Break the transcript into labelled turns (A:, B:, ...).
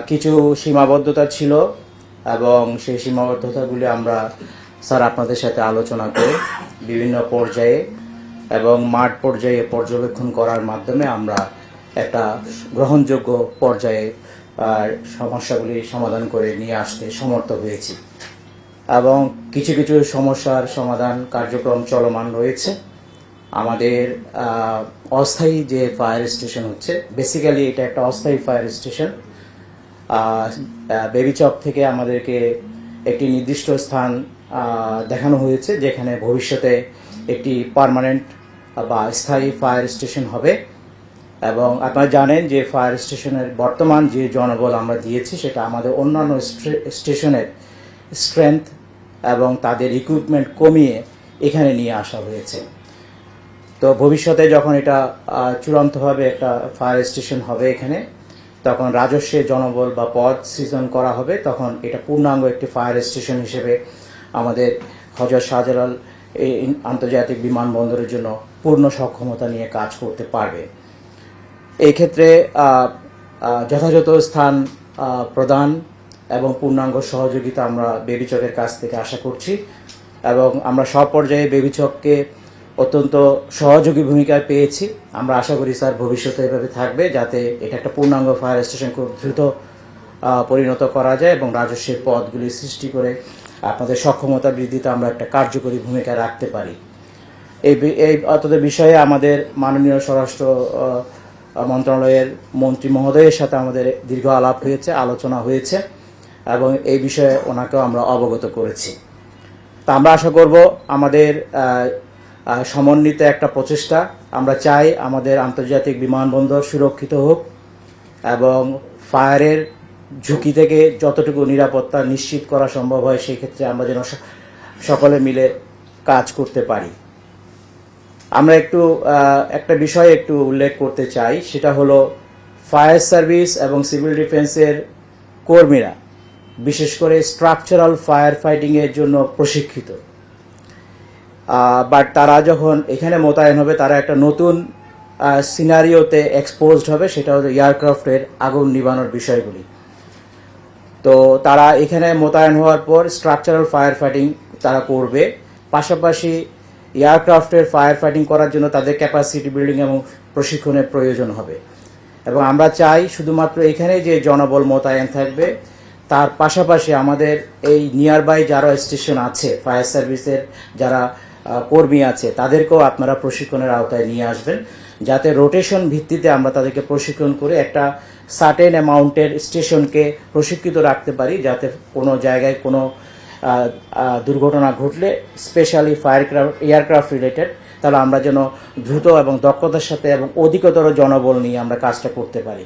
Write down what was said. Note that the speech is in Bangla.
A: কিছু সীমাবদ্ধতা ছিল এবং সেই সীমাবদ্ধতাগুলি আমরা স্যার আপনাদের সাথে আলোচনা করে বিভিন্ন পর্যায়ে এবং মাঠ পর্যায়ে পর্যবেক্ষণ করার মাধ্যমে আমরা একটা গ্রহণযোগ্য পর্যায়ে সমস্যাগুলি সমাধান করে নিয়ে আসতে সমর্থ হয়েছি এবং কিছু কিছু সমস্যার সমাধান কার্যক্রম চলমান রয়েছে। আমাদের অস্থায়ী যে ফায়ার স্টেশন হচ্ছে, বেসিক্যালি এটা একটা অস্থায়ী ফায়ার স্টেশন। বেবিচক থেকে আমাদেরকে একটি নির্দিষ্ট স্থান দেখানো হয়েছে যেখানে ভবিষ্যতে একটি পার্মানেন্ট বা স্থায়ী ফায়ার স্টেশন হবে এবং আপনারা জানেন যে ফায়ার স্টেশনের বর্তমান যে জনবল আমরা দিয়েছি সেটা আমাদের অন্যান্য স্টেশনের স্ট্রেংথ এবং তাদের ইকুইপমেন্ট কমিয়ে এখানে নিয়ে আসা হয়েছে। তো ভবিষ্যতে যখন এটা চূড়ান্তভাবে একটা ফায়ার স্টেশন হবে এখানে, তখন রাজস্বে জনবল বা পদ সৃজন করা হবে, তখন এটা পূর্ণাঙ্গ একটি ফায়ার স্টেশন হিসেবে আমাদের হযরত শাহজালাল আন্তর্জাতিক বিমানবন্দরের জন্য পূর্ণ সক্ষমতা নিয়ে কাজ করতে পারবে। এই ক্ষেত্রে যথাযথ স্থান প্রদান এবং পূর্ণাঙ্গ সহযোগিতা আমরা বেবিচকের কাছ থেকে আশা করছি এবং আমরা সব পর্যায়ে বেবিচককে অত্যন্ত সহযোগী ভূমিকায় পেয়েছি। আমরা আশা করি স্যার ভবিষ্যতে এভাবে থাকবে, যাতে এটা একটা পূর্ণাঙ্গ ফায়ার স্টেশন খুব দ্রুত পরিণত করা যায় এবং রাজস্বের পদগুলি সৃষ্টি করে আপনাদের সক্ষমতা বৃদ্ধিতে আমরা একটা কার্যকরী ভূমিকা রাখতে পারি। এই অতদের বিষয়ে আমাদের মাননীয় স্বরাষ্ট্র মন্ত্রণালয়ের মন্ত্রী মহোদয়ের সাথে আমাদের দীর্ঘ আলাপ হয়েছে, আলোচনা হয়েছে এবং এই বিষয়ে ওনাকেও আমরা অবগত করেছি। তা আমরা আশা করব আমাদের সমন্বিত একটা প্রচেষ্টা, আমরা চাই আমাদের আন্তর্জাতিক বিমানবন্দর সুরক্ষিত হোক এবং ফায়ারের ঝুঁকি থেকে যতটুকু নিরাপত্তা নিশ্চিত করা সম্ভব হয় সেই ক্ষেত্রে আমরা যেন সকলে মিলে কাজ করতে পারি। আমরা একটা বিষয় একটু উল্লেখ করতে চাই, সেটা হলো ফায়ার সার্ভিস এবং সিভিল ডিফেন্সের কর্মীরা বিশেষ করে স্ট্রাকচারাল ফায়ার ফাইটিংয়ের জন্য প্রশিক্ষিত, বাট তারা যখন এখানে মোতায়েন হবে তারা একটা নতুন সিনারিওতে এক্সপোজড হবে, সেটা হলো এয়ারক্রাফটের আগুন নিভানোর বিষয়গুলি। তো তারা এখানে মোতায়েন হওয়ার পর স্ট্রাকচারাল ফায়ার ফাইটিং তারা করবে, পাশাপাশি এয়ারক্রাফটের ফায়ার ফাইটিং করার জন্য তাদের ক্যাপাসিটি বিল্ডিং এবং প্রশিক্ষণের প্রয়োজন হবে এবং আমরা চাই শুধুমাত্র এখানে যে জনবল মোতায়েন থাকবে তার পাশাপাশি আমাদের এই নিয়ারবাই যারা স্টেশন আছে ফায়ার সার্ভিসের যারা কর্মী আছে তাদেরকেও আপনারা প্রশিক্ষণের আওতায় নিয়ে আসবেন, যাতে রোটেশন ভিত্তিতে আমরা তাদেরকে প্রশিক্ষণ করে একটা সার্টেন অ্যামাউন্টের স্টেশনকে প্রশিক্ষিত রাখতে পারি, যাতে কোনো জায়গায় কোনো দুর্ঘটনা ঘটলে স্পেশালি এয়ারক্রাফট রিলেটেড, তাহলে আমরা যেন দ্রুত এবং দক্ষতার সাথে এবং অধিকতর জনবল নিয়ে আমরা কাজটা করতে পারি।